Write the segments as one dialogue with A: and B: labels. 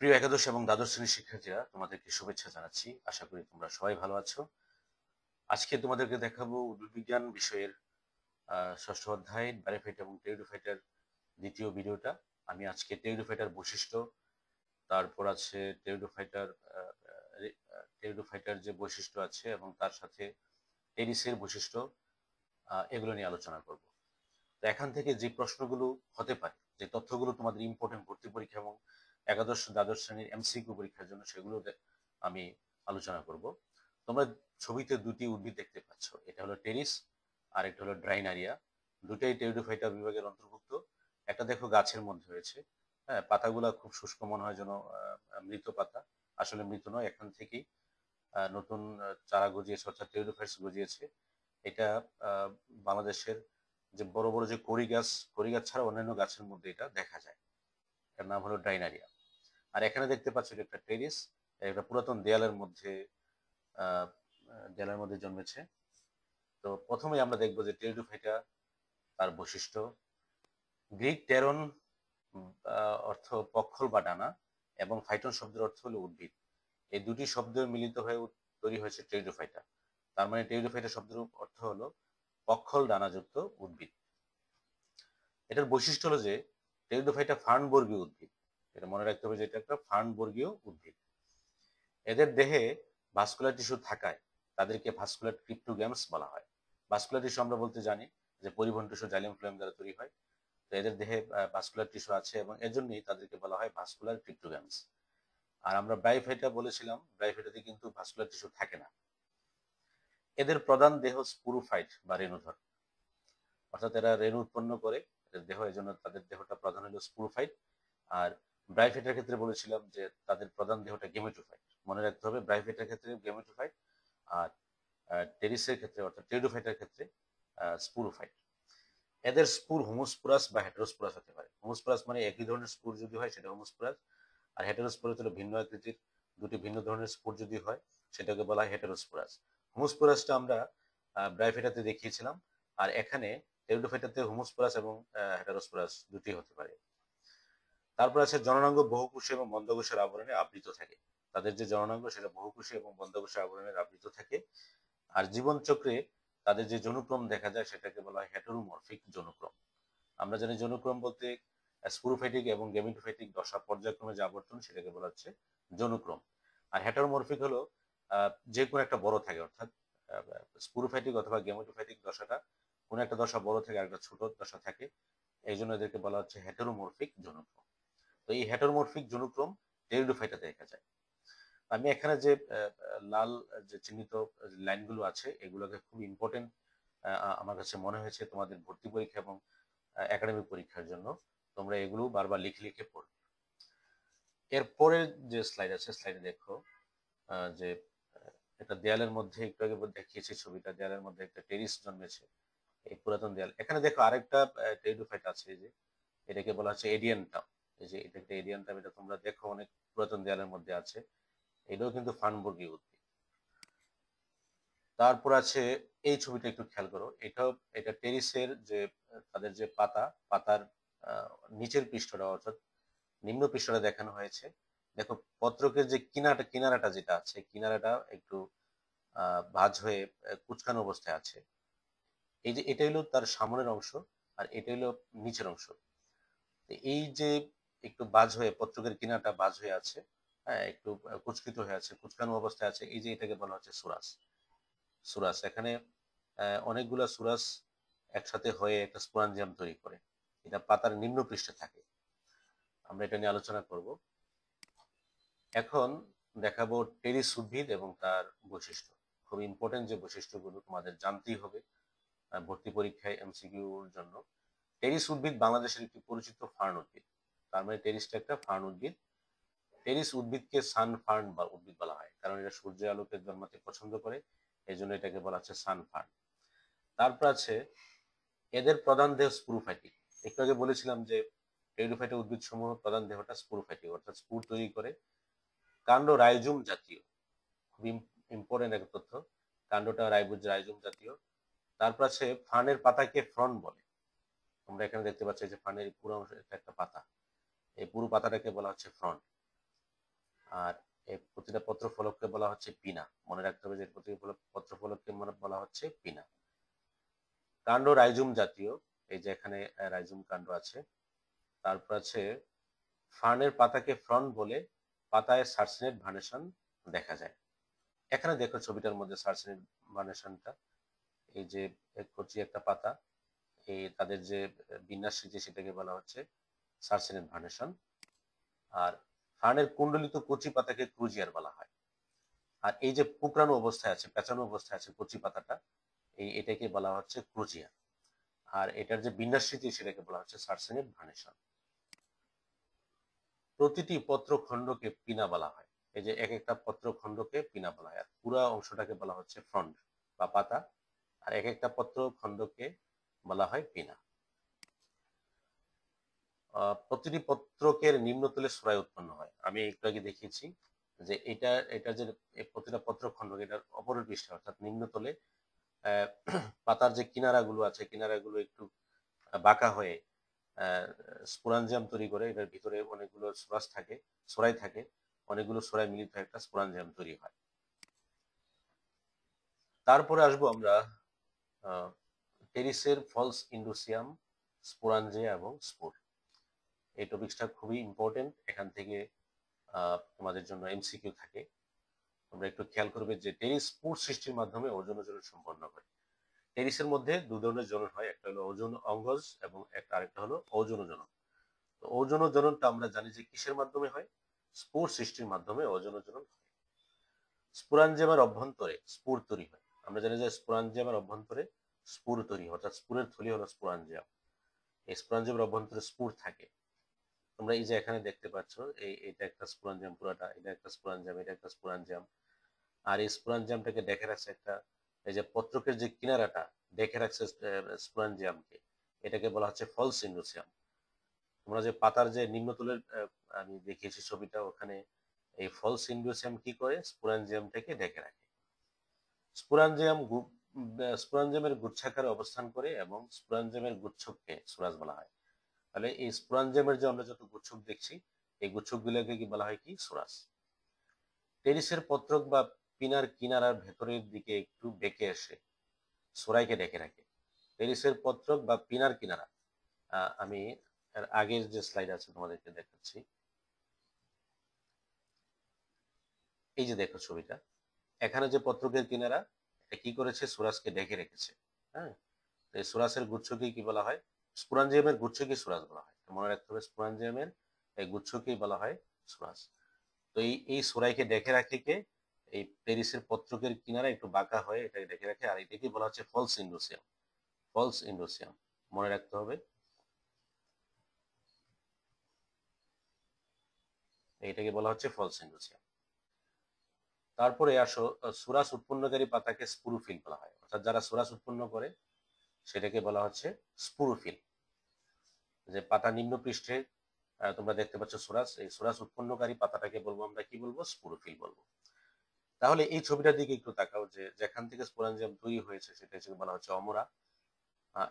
A: প্রিয় একাদশ এবং দ্বাদশ শ্রেণীর শিক্ষার্থীরা, তোমাদেরকে শুভেচ্ছা জানাচ্ছি। আশা করি তোমরা সবাই ভালো আছো। আজকে তোমাদেরকে দেখাবো উদ্ভিদ বিজ্ঞান বিষয়ের ষষ্ঠ অধ্যায় ব্যারিফাইট এবং টেরিডোফাইটার দ্বিতীয় ভিডিওটা। আমি আজকে টেরিডোফাইটার বৈশিষ্ট্য, তারপর আছে টেরিডোফাইটার যে বৈশিষ্ট্য আছে এবং তার সাথে টেরিসের বৈশিষ্ট্য, এগুলো নিয়ে আলোচনা করব। তো এখান থেকে যে প্রশ্নগুলো হতে পারে, যে তথ্যগুলো তোমাদের ইম্পর্টেন্ট ভর্তি পরীক্ষা এবং একাদশ দ্বাদশ শ্রেণীর এমসিকিউ পরীক্ষার জন্য, সেগুলো আমি আলোচনা করব। তোমরা ছবিতে দুটি উদ্ভিদ দেখতে পাচ্ছ, এটা হলো টেরিস আর একটা হলো ড্রাইনারিয়া। দুটাই টেরিডোফাইটা বিভাগের অন্তর্ভুক্ত। একটা দেখো গাছের মধ্যে হয়েছে, হ্যাঁ, পাতাগুলা খুব শুষ্ক মনে হয়, যেন মৃত পাতা। আসলে মৃত নয়, এখান থেকেই নতুন চারা গজিয়েছে, অর্থাৎ টেরিডোফাইটস গজিয়েছে। এটা বাংলাদেশের যে বড় বড় যে কড়ি গাছ ছাড়া অন্যান্য গাছের মধ্যে এটা দেখা যায়। এর নাম হলো ডাইনারিয়া। আর এখানে দেখতে পাচ্ছ এটা একটা টেরিস, একটা পুরাতন দেয়ালের মধ্যে জন্মেছে। তো প্রথমে আমরা দেখবো যে টেরিডোফাইটা, তার বৈশিষ্ট্য। গ্রিক টেরন অর্থ পক্ষল বা ডানা, এবং ফাইটন শব্দের অর্থ হলো উদ্ভিদ। এই দুটি শব্দ মিলিত হয়ে তৈরি হয়েছে টেরিডোফাইটা। তার মানে টেরিডোফাইটা শব্দের অর্থ হলো পক্ষল ডানাযুক্ত উদ্ভিদ। এটার বৈশিষ্ট্য হলো যে টেরিডোফাইটা ফার্নবর্গীয় উদ্ভিদ। এটা মনে রাখতে হবে যে এটা একটা ফার্নবর্গীয় উদ্ভিদ। এদের দেহে ভাস্কুলার টিস্যু থাকায় তাদেরকে ভাস্কুলার ক্রিপ্টোগ্যামস বলা হয়। ভাস্কুলার টিস্যু আমরা বলতে জানি যে পরিবহন টিস্যু জাইলেম ফ্লোয়েম দ্বারা তৈরি হয়। তো এদের দেহে ভাস্কুলার টিস্যু আছে এবং এর জন্যই তাদেরকে বলা হয় ভাস্কুলার ক্রিপ্টোগ্যামস। আর আমরা ব্রাইফাইটা বলেছিলাম, ব্রাইফাইটাতে কিন্তু ভাস্কুলার টিস্যু থাকে না। এদের প্রধান দেহ স্পুরোফাইট বা রেণুধর, অর্থাৎ এরা রেণু উৎপন্ন করে এদের দেহ, এই জন্য তাদের দেহটা প্রধান হলো স্পুরোফাইট। আর ব্রাইফাইটার ক্ষেত্রে বলেছিলাম যে তাদের প্রধান দেহটা গেমেটোফাইট। মনে রাখতে হবে ব্রাইফাইটার ক্ষেত্রে গেমেটোফাইট, আর টেরিসের ক্ষেত্রে অর্থাৎ টেরিডোফাইটার ক্ষেত্রে স্পুরোফাইট। এদের স্পুর হোমোস্পুরাস বা হেটেরোস্পুরাস হতে পারে। হোমোস্পুরাস মানে একই ধরনের স্পুর যদি হয় সেটা হোমোস্পুরাস, আর হেটেরোস্পুরাস হলো ভিন্ন আকৃতির দুটি ভিন্ন ধরনের স্পুর যদি হয় সেটাকে বলা হয় হেটেরোস্পুরাস। হোমোস্পুরাসটা আমরা ব্রাইফাইটাতে দেখিয়েছিলাম, আর এখানে টেরিডোফাইটাতে হোমোস্পুরাস এবং হেটেরোস্পুরাস দুটি হতে পারে। তারপর আছে জননাঙ্গ বহুকোষী এবং বন্ধকোষের আবরণে আবৃত থাকে। তাদের যে জননাঙ্গ সেটা বহুকোষী এবং বন্ধকোষের আবরণে আবৃত থাকে। আর জীবন চক্রে তাদের যে জনুক্রম দেখা যায় সেটাকে বলা হয় হেটেরোমরফিক জনুক্রম। আমরা জানি জনুক্রম বলতে স্পুরোফাইটিক এবং গেমেটোফাইটিক দশা পর্যায়ক্রমে যে আবর্তন সেটাকে বলা হচ্ছে জনুক্রম। আর হেটেরোমরফিক হলো যে কোনো একটা বড় থাকে, অর্থাৎ স্পুরোফাইটিক অথবা গেমেটোফাইটিক দশাটা কোনো একটা দশা বড় থাকে আর একটা ছোট দশা থাকে, এই জন্য এদেরকে বলা হচ্ছে হেটেরোমরফিক জনুক্রম। তো এই হেটেরোমরফিক জনুক্রম টেরিডোফাইটাতে দেখা যায়। আমি এখানে যে লাল যে চিহ্নিত লাইনগুলো আছে এগুলোকে খুব ইম্পর্টেন্ট আমার কাছে মনে হয়েছে তোমাদের ভর্তি পরীক্ষা এবং একাডেমিক পরীক্ষার জন্য। তোমরা এগুলো বারবার লিখে লিখে পড়বে। এরপরে যে স্লাইড আছে, স্লাইডে দেখো যে একটা দেয়ালের মধ্যে, একটু আগে দেখিয়েছি ছবিটা, দেয়ালের মধ্যে একটা টেরিস জন্মেছে, এই পুরাতন দেয়াল। এখানে দেখো আরেকটা টেরিডোফাইট আছে, যে এটাকে বলা হচ্ছে এডিয়ান্টাম। এই যে এটা একটা এডিয়ান্টাম, এটা তোমরা দেখো অনেক পুরাতন দেয়ালের মধ্যে আছে। এটাও কিন্তু ফার্নবর্গীয় উদ্ভিদ। তারপর আছে এই ছবিটা, একটু খেয়াল করো, এটা টেরিসের যে তাদের যে পাতার নিচের পৃষ্ঠটা অর্থাৎ নিম্ন পৃষ্ঠটা দেখানো হয়েছে। দেখো পত্রকের যে কিনারাটা যেটা আছে, কিনারাটা একটু ভাঁজ হয়ে কুঁচকানো অবস্থায় আছে। এই যে এটা হলো তার সামনের অংশ, আর এটা হলো নিচের অংশ। এই যে একটু বাজ হয়ে পত্রকের কিনারটা বাজ হয়ে আছে, হ্যাঁ, একটু কুচকিত হয়ে আছে, কুচকানো অবস্থায় আছে, এই যে এটাকে বলা হচ্ছে সুরাস। সুরাস এখানে অনেকগুলা সুরাস একসাথে হয়ে একটা স্পোরাঞ্জিয়াম তৈরি করে। এটা পাতার নিম্ন পৃষ্ঠে থাকে। আমরা এটা নিয়ে আলোচনা করব। এখন দেখাবো টেরিস উদ্ভিদ এবং তার বৈশিষ্ট্য। খুব ইম্পর্টেন্ট যে বৈশিষ্ট্যগুলো তোমাদের জানতেই হবে ভর্তি পরীক্ষায় এমসিকিউর জন্য। টেরিস উদ্ভিদ বাংলাদেশের একটি পরিচিত ফার্ন উদ্ভিদ। তার মানে টেরিসটা একটা ফার্ন উদ্ভিদ। টেরিস উদ্ভিদকে সান ফার্ন বা উদ্ভিদ বলা হয়, কারণ এটা সূর্যের আলোকে জন্মাতে পছন্দ করে, এই জন্য এটাকে বলা হচ্ছে সান ফার্ন। তারপর আছে এদের প্রধান দেহ স্পুরোফাইটিক। একটু আগে বলেছিলাম যে টেরিডোফাইটা উদ্ভিদ সমূহ প্রধান দেহটা স্পুরোফাইটিক, অর্থাৎ স্পুর তৈরি করে। কাণ্ড রাইজোম জাতীয়, খুব ইম্পর্টেন্ট একটা তথ্য, কাণ্ডটা রাইজোম জাতীয়। তারপর আছে ফার্নের পাতাকে ফ্রন্ট বলে। তোমরা এখানে দেখতে পাচ্ছ যে ফার্নের পুরো অংশ একটা পাতা, এই পুরো পাতাটাকে বলা হচ্ছে ফ্রন্ট। আর এই প্রতিটা পত্রফলককে বলা হচ্ছে পিনা। মনে রাখতে হবে যে প্রতিটা পত্রফলককে বলা হচ্ছে পিনা। কাণ্ড রাইজোম জাতীয়, এই যে এখানে রাইজোম কাণ্ড আছে। তারপর আছে ফার্নের পাতাকে ফ্রন্ট বলে, পাতায় সার্সিনেট ভার্নেশন দেখা যায়। এখানে দেখো ছবিটার মধ্যে সার্সিনেট ভার্নেশনটা, এই যে কচি একটা পাতা, এই তাদের যে বিন্যাস যে সেটাকে বলা হচ্ছে সার্সিনেট ভার্নেশন। আর ফার্নের কুণ্ডলিত কচি পাতাকে ক্রুজিয়ার বলা হয়। আর এই যে কুকরানো অবস্থায় আছে, পেঁচানো অবস্থায় আছে কচি পাতাটা, এটাকে বলা হচ্ছে ক্রুজিয়া। আর এটার যে বিন্যাস সেটাকে বলা হচ্ছে সার্সিনেট ভার্নেশন। প্রতিটি পত্র খণ্ডকে পিনা বলা হয়। এই যে এক একটা পত্র খণ্ডকে পিনা বলা হয়। আর পুরো অংশটাকে বলা হচ্ছে ফ্রন্ট বা পাতা, আর এক একটা পত্র খণ্ডকে বলা হয় পিনা। প্রতিটি পত্রকের নিম্নতলে সুরায় উৎপন্ন হয়। আমি একটু আগে দেখিয়েছি যে এটা যে প্রতিটা পত্র খণ্ড, এটার অপরের পৃষ্ঠে অর্থাৎ নিম্নতলে পাতার যে কিনারাগুলো আছে, কিনারাগুলো একটু বাঁকা হয়ে স্পোরাঞ্জিয়াম তৈরি করে। এটার ভিতরে অনেকগুলো সুরাস থাকে, সোরাই থাকে, অনেকগুলো সোরাই মিলিত হয়ে একটা স্পোরাঞ্জিয়াম তৈরি হয়। তারপরে আসবো আমরা টেরিসের ফলস ইন্ডুসিয়াম, স্পোরাঞ্জিয়া এবং স্পোর। এই টপিকসটা খুবই ইম্পর্টেন্ট, এখান থেকে তোমাদের জন্য এমসিকিউ থাকে। তোমরা একটু খেয়াল করবে যে টেরিস স্পোর সৃষ্টির মাধ্যমে ওজন জনন সম্পন্ন করে। টেরিসের মধ্যে দু ধরনের জনন হয়, একটা হলো ওজন অঙ্গজ এবং আরেকটা হলো ঔজন জনন। তো ঔজন জননটা আমরা জানি যে কিসের মাধ্যমে হয়? স্পোর সৃষ্টির মাধ্যমে ওজন জনন হয়। স্পোরাঞ্জিয়ামের অভ্যন্তরে স্পুর তৈরি হয়। আমরা জানি যে স্পোরাঞ্জিয়ামের অভ্যন্তরে স্পুর তৈরি হয়, অর্থাৎ স্পুরের থলি হলো স্পোরাঞ্জিয়াম। এই স্পোরাঞ্জিয়ামের অভ্যন্তরে স্পুর থাকে। তোমরা এই যে এখানে দেখতে পাচ্ছ, এটা একটা স্পোরাঞ্জিয়াম, পুরাটা এটা একটা স্পোরাঞ্জিয়াম, এটা একটা স্পোরাঞ্জিয়াম। আর এই স্পোরাঞ্জিয়ামটাকে দেখে রাখছে একটা, এই যে পত্রকের যে কিনারাটা দেখে রাখছে স্পোরাঞ্জিয়ামকে, এটাকে বলা হচ্ছে ফলস ইন্ডোসিয়াম। তোমরা যে পাতার যে নিম্নতলের আমি দেখিয়েছি ছবিটা, ওখানে এই ফলস ইন্ডোসিয়াম কি করে? স্পোরাঞ্জিয়ামটাকে ঢেকে রাখে। স্পোরাঞ্জিয়াম স্পোরাঞ্জিয়ামের গুচ্ছাকারে অবস্থান করে এবং স্পোরাঞ্জিয়ামের গুচ্ছককে সুরাস বলা হয়। তাহলে এই স্পোরাঞ্জিয়ামের যে আমরা যত গুচ্ছক দেখছি, এই গুচ্ছকগুলোকে কি বলা হয়? কি সুরাস। টেরিসের পত্রক বা পিনার কিনারার ভেতরের দিকে একটু বেঁকে এসে সোরাইকে ঢেকে রাখে। টেরিসের পত্রক বা পিনার কিনারা, আমি এর আগের যে স্লাইড আছে তোমাদেরকে দেখাচ্ছি। এই যে দেখো ছবিটা, এখানে যে পত্রকের কিনারা, এটা কি করেছে? সুরাসকে ঢেকে রেখেছে। হ্যাঁ, এই সুরাসের গুচ্ছকে কি বলা হয়? স্পোরাঞ্জিয়ামের গুচ্ছকে সুরাস বলা হয়। মনে রাখতে হবে, স্পোরাঞ্জিয়ামের এই গুচ্ছকেই বলা হয় সুরাস। তো এই সোরাইকে দেখে রাখে কে? এই প্যারিসের পত্রকের কিনারা একটু বাঁকা হয়ে এটাকে দেখে রাখে। আর এটাকে বলা হচ্ছে ফলস ইন্ডোসিয়াম। ফলস ইন্ডোসিয়াম মনে রাখতে হবে, এটাকে বলা হচ্ছে ফলস ইন্ডোসিয়াম। তারপরে আসো, সুরাস উৎপন্নকারী পাতাকে স্পুরোফিল বলা হয়। অর্থাৎ যারা সুরাস উৎপন্ন করে সেটাকে বলা হচ্ছে স্পুরোফিল। যে পাতা নিম্ন পৃষ্ঠে তোমরা দেখতে পাচ্ছ সুরাস, এই সুরাস উৎপন্নকারী পাতাটাকে বলবো আমরা, কি বলবো? স্পুরোফিল বলবো। তাহলে এই ছবিটার দিকে একটু তাকাও, যে যেখান থেকে স্পোরাঞ্জিয়াম তৈরি হয়েছে সেটা হিসেবে বলা হচ্ছে অমরা।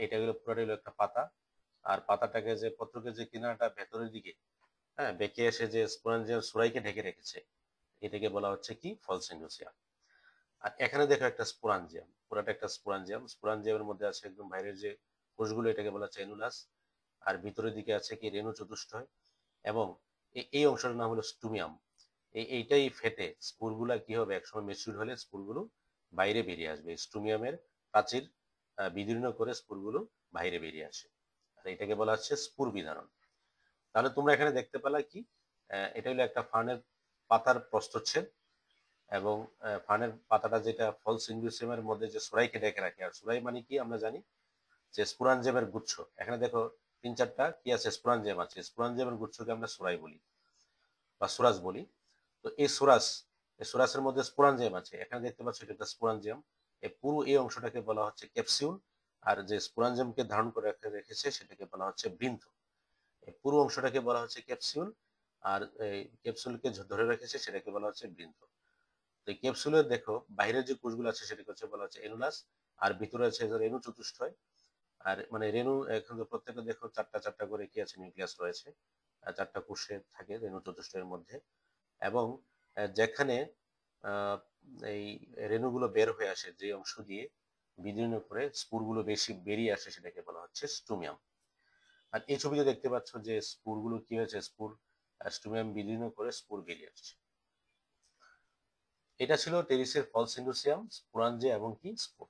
A: এটা হলো পুরোটাই হলো একটা পাতা। আর পাতাটাকে যে পত্রকে যে কিনারাটা ভেতরের দিকে বেঁকে এসে যে স্পোরাঞ্জিয়াম সুরাইকে ঢেকে রেখেছে, এটাকে বলা হচ্ছে কি? ফলস ইন্ডোসিয়াম। আর এখানে দেখো একটা স্পোরাঞ্জিয়াম, পুরাটা একটা স্পোরাঞ্জিয়াম। স্পোরাঞ্জিয়ামের মধ্যে আছে একদম বাইরের যে কোষগুলো, এটাকে বলা হচ্ছে এনুলাস। আর ভিতরের দিকে আছে কি? রেণু চতুষ্টয়। এবং এই অংশটার নাম হলো স্টুমিয়াম। এইটাই ফেটে স্পুরগুলা কি হবে? একসময় মেচুর হলে স্পুরগুলো বাইরে বেরিয়ে আসবে। স্টুমিয়ামের প্রাচীর বিদীর্ণ করে স্পুরগুলো বাইরে বেরিয়ে আসে। আর এটাকে বলা হচ্ছে স্পুর বিধারণ। তাহলে তোমরা এখানে দেখতে পেলা কি? এটা হলো একটা ফার্নের পাতার প্রস্থচ্ছেদ। এবং ফার্নের পাতাটা যেটা ফলস ইন্ডোসিয়ামের মধ্যে যে সুরাইকে ডেকে রাখে। আর সুরাই মানে কি? আমরা জানি যে স্পোরাঞ্জিয়ামের গুচ্ছ। এখানে দেখো 3-4টা কি আছে? স্পোরাঞ্জিয়াম আছে। স্পোরাঞ্জিয়ামের গুচ্ছকে আমরা সুরাই বলি বা সুরাস বলি। তো এই সুরাস, এই সুরাসের মধ্যে স্পোরাঞ্জিয়াম আছে। এখানে দেখতে পাচ্ছ এটা একটা স্পোরাঞ্জিয়াম। এই পুরো এই অংশটাকে বলা হচ্ছে ক্যাপসিউল। আর যে স্পোরাঞ্জিয়ামকে ধারণ করে রেখেছে সেটাকে বলা হচ্ছে বৃন্ত। এই পুরো অংশটাকে বলা হচ্ছে ক্যাপসিউল। আর এই ক্যাপসুলকে ধরে রেখেছে সেটাকে বলা হচ্ছে বৃন্ত। তো এই ক্যাপসুলের দেখো বাইরের যে কোষগুলো আছে সেটাকে হচ্ছে বলা হচ্ছে এনুলাস। আর ভিতরে আছে রেণু চতুষ্টয়। আর মানে রেণু এখন প্রত্যেকটা দেখো 4টা 4টা করে কি আছে? নিউক্লিয়াস রয়েছে। 4টা কোষে থাকে রেণু চতুষ্টয়ের মধ্যে। এবং যেখানে এই রেণুগুলো বের হয়ে আসে, যে অংশ দিয়ে বিদীর্ণ করে স্পুরগুলো বেশি বেরিয়ে আসে, সেটাকে বলা হচ্ছে স্টুমিয়াম। আর এই ছবিতে দেখতে পাচ্ছ যে স্পুরগুলো কি হয়েছে, স্টুমিয়াম বিদীর্ণ করে স্পুর বেরিয়ে আসছে। এটা ছিল টেরিসের ফলস ইন্ডুসিয়াম, স্পোরাঞ্জিয়া এবং কি স্পুর।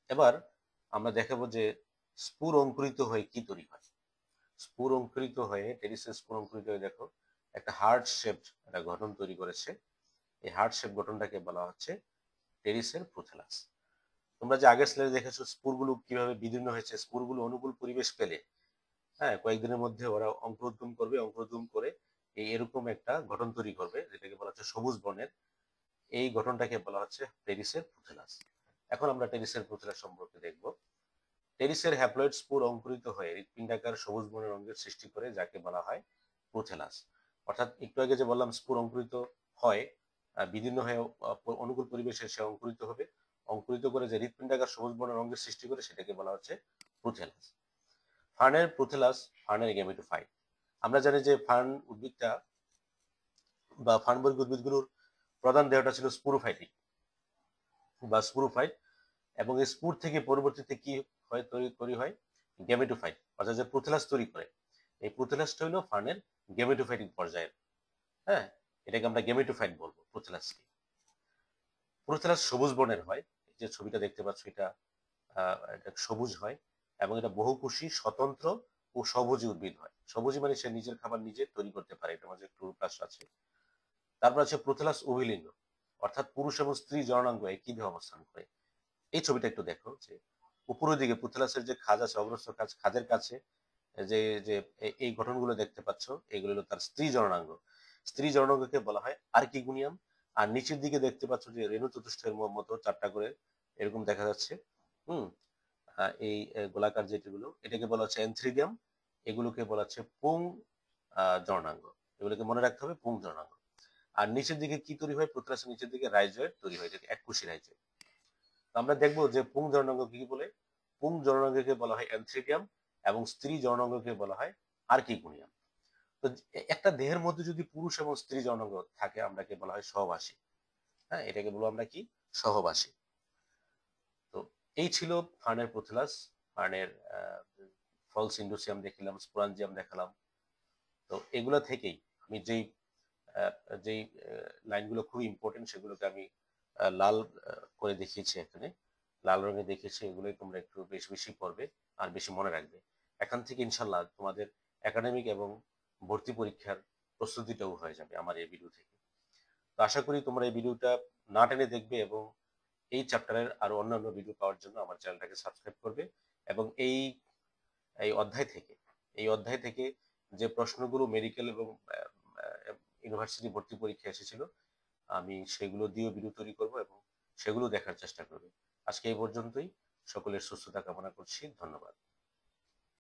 A: এবার আমরা দেখাবো যে স্পুর অঙ্কুরিত হয়ে কি তৈরি হয়। স্পুর অঙ্কুরিত হয়ে, টেরিসের স্পুর অঙ্কুরিত হয়ে দেখো একটা হার্ট শেপ একটা গঠন তৈরি করেছে। এই হার্ট শেপ গঠনটাকে বলা হচ্ছে টেরিসের প্রোথেলাস। তোমরা যে আগের স্লাইডে দেখেছো স্পুরগুলো কিভাবে বিদীর্ণ হয়েছে, স্পুরগুলো অনুকূল পরিবেশ পেলে কয়েকদিনের মধ্যে ওরা অঙ্কুরোদ্গম করবে, অঙ্কুরোদ্গম করে এরকম একটা গঠন তৈরি করবে, যেটাকে বলা হচ্ছে সবুজ বর্ণের। এই গঠনটাকে বলা হচ্ছে টেরিসের প্রোথেলাস। এখন আমরা টেরিসের প্রোথেলাস সম্পর্কে দেখব। টেরিসের হ্যাপ্লয়েড স্পুর অঙ্কুরিত হয়ে হৃৎপিণ্ডাকার সবুজ বর্ণের অঙ্গের সৃষ্টি করে, যাকে বলা হয় প্রোথেলাস। অর্থাৎ একটু আগে যে বললাম স্পুর অঙ্কুরিত হয়, বিদীর্ণ হয়ে অনুকূল পরিবেশে সে অঙ্কুরিত হবে, অঙ্কুরিত করে যে হৃৎপিণ্ডাকার সবুজ বর্ণের অঙ্গের সৃষ্টি করে, সেটাকে বলা হচ্ছে প্রোথেলাস। ফার্নের প্রোথেলাস, ফার্নের গ্যামেটোফাইট। আমরা জানি যে ফার্ন উদ্ভিদটা বা ফার্নবর্গীয় উদ্ভিদগুলোর প্রধান দেহটা ছিল স্পুরোফাইটিক বা স্পুরোফাইট, এবং এই স্পুর থেকে পরবর্তীতে কি হয়, তৈরি হয় গ্যামেটোফাইট, অর্থাৎ যে প্রোথেলাস তৈরি করে। এই প্রোথেলাসটা হলো ফার্নের গ্যামেটোফাইটিক পর্যায়ের। হ্যাঁ, এটাকে আমরা গ্যামেটোফাইট বলবো প্রোথেলাসকে। প্রোথেলাস সবুজ বর্ণের হয়, এই যে ছবিটা দেখতে পাচ্ছ এটা সবুজ হয়, এবং এটা বহুকোষী, স্বতন্ত্র ও স্বভোজী উদ্ভিদ হয়। স্বভোজী মানে সে নিজের খাবার নিজে তৈরি করতে পারে, এটার মাঝে ক্লোরোপ্লাস্ট আছে। তারপর আছে প্রোথেলাস উভয়লিঙ্গ, অর্থাৎ পুরুষ এবং স্ত্রী জননাঙ্গ একই দেহে অবস্থান করে। এই ছবিটা একটু দেখো, যে উপরের দিকে প্রোথেলাসের যে খাঁজ আছে, অগ্রস্থ খাঁজ, খাঁজের কাছে যে যে এই গঠনগুলো দেখতে পাচ্ছ, এগুলো হলো তার স্ত্রী জননাঙ্গ। স্ত্রী জননাঙ্গকে বলা হয় আর্কিগুনিয়াম। আর নিচের দিকে দেখতে পাচ্ছ যে রেণু চতুষ্টের মতো চারটা করে এরকম দেখা যাচ্ছে। হুম এই গোলাকার যেগুলো, এটাকে বলা হচ্ছে এনথ্রিডিয়াম। এগুলোকে বলা হচ্ছে পুং জননাঙ্গ। এগুলোকে মনে রাখতে হবে, পুং জননাঙ্গ। আর নিচের দিকে কি তৈরি হয়, প্রোথেলাসের নিচের দিকে রাইজয়েড তৈরি হয়, এটাকে এককোষী রাইজয়েড। আমরা দেখবো যে পুং জননাঙ্গ কি বলে। পুং জননাঙ্গকে বলা হয় এনথ্রিডিয়াম, এবং স্ত্রী জননাঙ্গকে বলা হয় আর্কিগুনিয়াম। তো একটা দেহের মধ্যে যদি পুরুষ এবং স্ত্রী জননাঙ্গ থাকে, আমরাকে বলা হয় সহবাসী। এটাকে বলবো আমরা কি, সহবাসী। তো এই ছিল ফার্নের প্রোথেলাস, ফার্নের ফলস ইন্ডোসিয়াম দেখিলাম, স্পোরাঞ্জিয়াম দেখালাম। তো এগুলো থেকেই আমি যেই লাইনগুলো খুবই ইম্পর্টেন্ট, সেগুলোকে আমি লাল করে দেখিয়েছি এখানে, লাল রঙে দেখিয়েছি। এগুলোই তোমরা একটু বেশি বেশি পড়বে আর বেশি মনে রাখবে। এখান থেকে ইনশাল্লাহ তোমাদের একাডেমিক এবং ভর্তি পরীক্ষার প্রস্তুতিটাও হয়ে যাবে আমার এই ভিডিও থেকে। তো আশা করি তোমরা এই ভিডিওটা না টেনে দেখবে, এবং এই চ্যাপ্টারের আরো অন্যান্য ভিডিও পাওয়ার জন্য আমার চ্যানেলটাকে সাবস্ক্রাইব করবে। এবং এই এই অধ্যায় থেকে এই অধ্যায় থেকে যে প্রশ্নগুলো মেডিকেল এবং ইউনিভার্সিটি ভর্তি পরীক্ষা এসেছিল, আমি সেগুলো দিয়েও ভিডিও তৈরি করব, এবং সেগুলো দেখার চেষ্টা করবে। আজকে এই পর্যন্তই। সকলের সুস্থতা কামনা করছি। ধন্যবাদ।